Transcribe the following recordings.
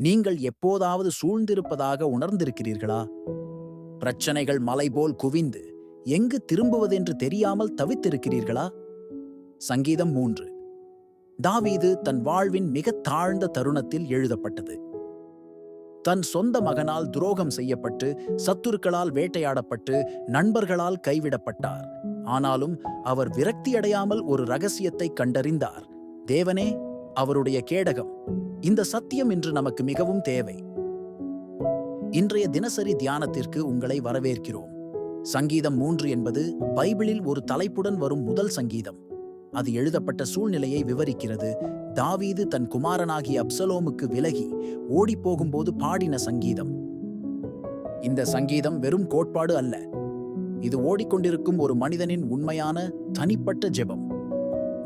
நீங்கள் எப்போதாவது சூழ்ந்திருப்பதாக உணர்ந்திருக்கிறீர்களா? பிரச்சனைகள் மலை போல் குவிந்து எங்கு திரும்புவதென்று தெரியாமல் தவித்திருக்கிறீர்களா? சங்கீதம் 3. தாவீது தன் வாழ்வின் மிக தாழ்ந்த தருணத்தில் எழுதப்பட்டது. தன் சொந்த மகனால் துரோகம் செய்யப்பட்டு, சத்துருக்களால் வேட்டையாடப்பட்டு, நண்பர்களால் கைவிடப்பட்டார். ஆனாலும் அவர் விரக்தியடையாமல் ஒரு ரகசியத்தை கண்டறிந்தார். தேவனே அவருடைய கேடகம். இந்த சத்தியம் இன்று நமக்கு மிகவும் தேவை. இன்றைய தினசரி தியானத்திற்கு உங்களை வரவேற்கிறோம். சங்கீதம் 3 என்பது பைபிளில் ஒரு தலைப்புடன் வரும் முதல் சங்கீதம். அது எழுதப்பட்ட சூழ்நிலையை விவரிக்கிறது. தாவீது தன் குமாரனாகிய அப்சலோமுக்கு விலகி ஓடிப்போகும்போது பாடின சங்கீதம். இந்த சங்கீதம் வெறும் கோட்பாடு அல்ல. இது ஓடிக்கொண்டிருக்கும் ஒரு மனிதனின் உண்மையான தனிப்பட்ட ஜெபம்.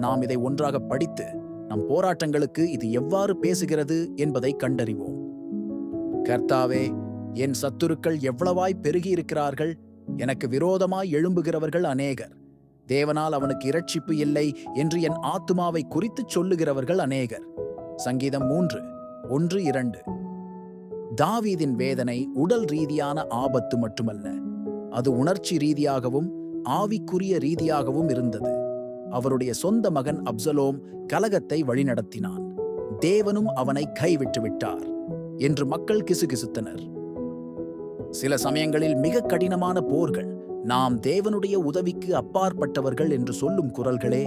நாம் இதை ஒன்றாக படித்து நம் போராட்டங்களுக்கு இது எவ்வாறு பேசுகிறது என்பதை கண்டறிவோம். கர்த்தாவே, என் சத்துருக்கள் எவ்வளவாய் பெருகியிருக்கிறார்கள்! எனக்கு விரோதமாய் எழும்புகிறவர்கள் அநேகர். தேவனால் அவனுக்கு இரட்சிப்பு இல்லை என்று என் ஆத்துமாவை குறித்துச் சொல்லுகிறவர்கள் அநேகர். சங்கீதம் 3, 1, 2. தாவீதின் வேதனை உடல் ரீதியான ஆபத்து மட்டுமல்ல, அது உணர்ச்சி ரீதியாகவும் ஆவிக்குரிய ரீதியாகவும் இருந்தது. அவருடைய சொந்த மகன் அப்சலோம் கலகத்தை வழிநடத்தினான். தேவனும் அவனை கைவிட்டு விட்டார் என்று மக்கள் கிசுகிசுத்தனர். சில சமயங்களில் மிக கடினமான போர்கள், நாம் தேவனுடைய உதவிக்கு அப்பாற்பட்டவர்கள் என்று சொல்லும் குரல்களே.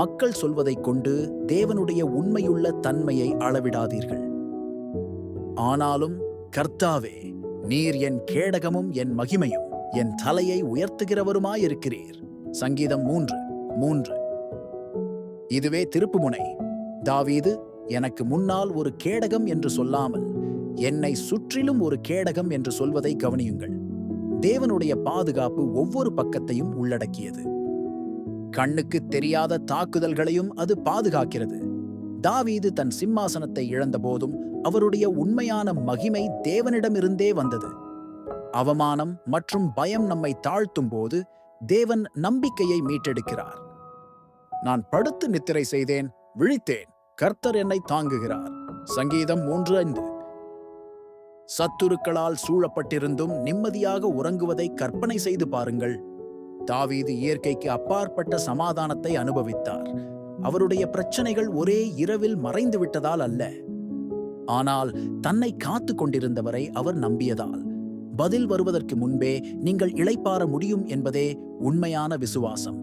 மக்கள் சொல்வதைக் கொண்டு தேவனுடைய உண்மையுள்ள தன்மையை அளவிடாதீர்கள். ஆனாலும் கர்த்தாவே, நீர் என் கேடகமும் என் மகிமையும் என் தலையை உயர்த்துகிறவருமாயிருக்கிறீர். சங்கீதம் 3, 3. இதுவே திருப்புமுனை. தாவீது எனக்கு முன்னால் ஒரு கேடகம் என்று சொல்லாமல் என்னை சுற்றிலும் ஒரு கேடகம் என்று சொல்வதை கவனியுங்கள். தேவனுடைய பாதுகாப்பு ஒவ்வொரு பக்கத்தையும் உள்ளடக்கியது. கண்ணுக்கு தெரியாத தாக்குதல்களையும் அது பாதுகாக்கிறது. தாவீது தன் சிம்மாசனத்தை இழந்தபோதும் அவருடைய உண்மையான மகிமை தேவனிடமிருந்தே வந்தது. அவமானம் மற்றும் பயம் நம்மை தாழ்த்தும் போது தேவன் நம்பிக்கையை மீட்டெடுக்கிறார். நான் படுத்து நித்திரை செய்தேன், விழித்தேன், கர்த்தர் என்னை தாங்குகிறார். சங்கீதம் 3, 5. சத்துருக்களால் சூழப்பட்டிருந்தும் நிம்மதியாக உறங்குவதை கற்பனை செய்து பாருங்கள். தாவீது இயற்கைக்கு அப்பாற்பட்ட சமாதானத்தை அனுபவித்தார். அவருடைய பிரச்சனைகள் ஒரே இரவில் மறைந்து விட்டதால் அல்ல, ஆனால் தன்னை காத்து கொண்டிருந்தவரை அவர் நம்பியதால். பதில் வருவதற்கு முன்பே நீங்கள் இளைப்பாற முடியும் என்பதே உண்மையான விசுவாசம்.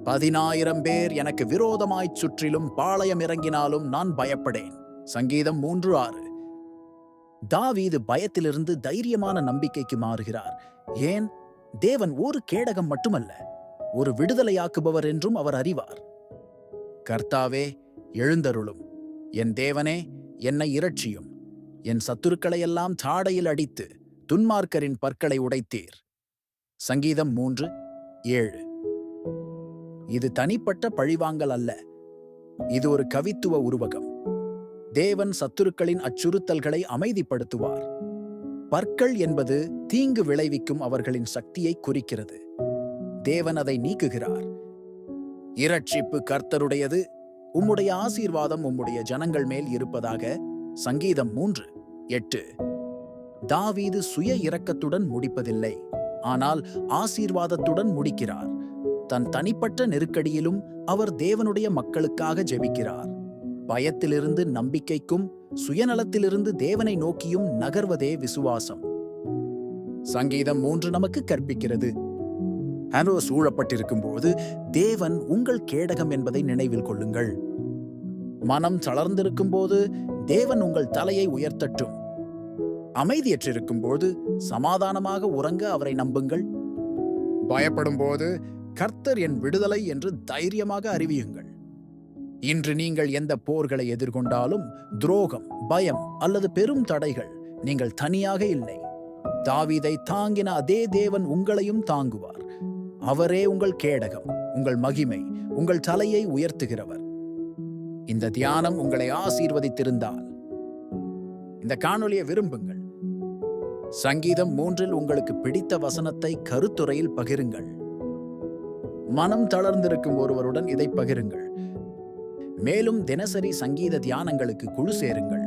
10,000 பேர் எனக்கு விரோதமாய்ச் சுற்றிலும் பாளையம் இறங்கினாலும் நான் பயப்படேன். சங்கீதம் 3, 6. தாவீது பயத்திலிருந்து தைரியமான நம்பிக்கைக்கு மாறுகிறார். ஏன்? தேவன் ஒரு கேடகம் மட்டுமல்ல, ஒரு விடுதலையாக்குபவர் என்றும் அவர் அறிவார். கர்த்தாவே, எழுந்தருளும். என் தேவனே, என்னை இரட்சியும். என் சத்துருக்களையெல்லாம் தாடையில் அடித்து துன்மார்க்கரின் பற்களை உடைத்தீர். சங்கீதம் 3, 7. இது தனிப்பட்ட பழிவாங்கல் அல்ல, இது ஒரு கவித்துவ உருவகம். தேவன் சத்துருக்களின் அச்சுறுத்தல்களை அமைதிப்படுத்துவார். பற்கள் என்பது தீங்கு விளைவிக்கும் அவர்களின் சக்தியை குறிக்கிறது. தேவன் அதை நீக்குகிறார். இரட்சிப்பு கர்த்தருடையது, உம்முடைய ஆசீர்வாதம் உம்முடைய ஜனங்கள் மேல் இருப்பதாக. சங்கீதம் 3, 8. தாவீது சுய இரக்கத்துடன் முடிப்பதில்லை, ஆனால் ஆசீர்வாதத்துடன் முடிக்கிறார். தன் தனிப்பட்ட நெருக்கடியிலும் அவர் தேவனுடைய மக்களுக்காக ஜெபிக்கிறார். பயத்திலிருந்து நம்பிக்கைக்கும் சுயநலத்திலிருந்து தேவனை நோக்கியும் நகர்வதே விசுவாசம். சங்கீதம் 3 நமக்கு கற்பிக்கிறது. ஆரோ சூழப்பட்டிருக்கும் போது தேவன் உங்கள் கேடகம் என்பதை நினைவில் கொள்ளுங்கள். மனம் தளர்ந்திருக்கும் போது தேவன் உங்கள் தலையை உயர்த்தட்டும். அமைதியற்றிருக்கும் போது சமாதானமாக உறங்க அவரை நம்புங்கள். பயப்படும் போது கர்த்தர் என் விடுதலை என்று தைரியமாக அறிவியுங்கள். இன்று நீங்கள் எந்த போர்களை எதிர்கொண்டாலும், துரோகம், பயம் அல்லது பெரும் தடைகள், நீங்கள் தனியாக இல்லை. தாவீதை தாங்கின அதே தேவன் உங்களையும் தாங்குவார். அவரே உங்கள் கேடகம், உங்கள் மகிமை, உங்கள் தலையை உயர்த்துகிறவர். இந்த தியானம் உங்களை ஆசீர்வதித்திருந்தால் இந்த காணொளியை விரும்புங்கள். சங்கீதம் 3 உங்களுக்கு பிடித்த வசனத்தை கருத்துரையில் பகிருங்கள். மனம் தளர்ந்திருக்கும் ஒருவருடன் இதை பகிருங்கள். மேலும் தினசரி சங்கீத தியானங்களுக்கு குழு சேருங்கள்.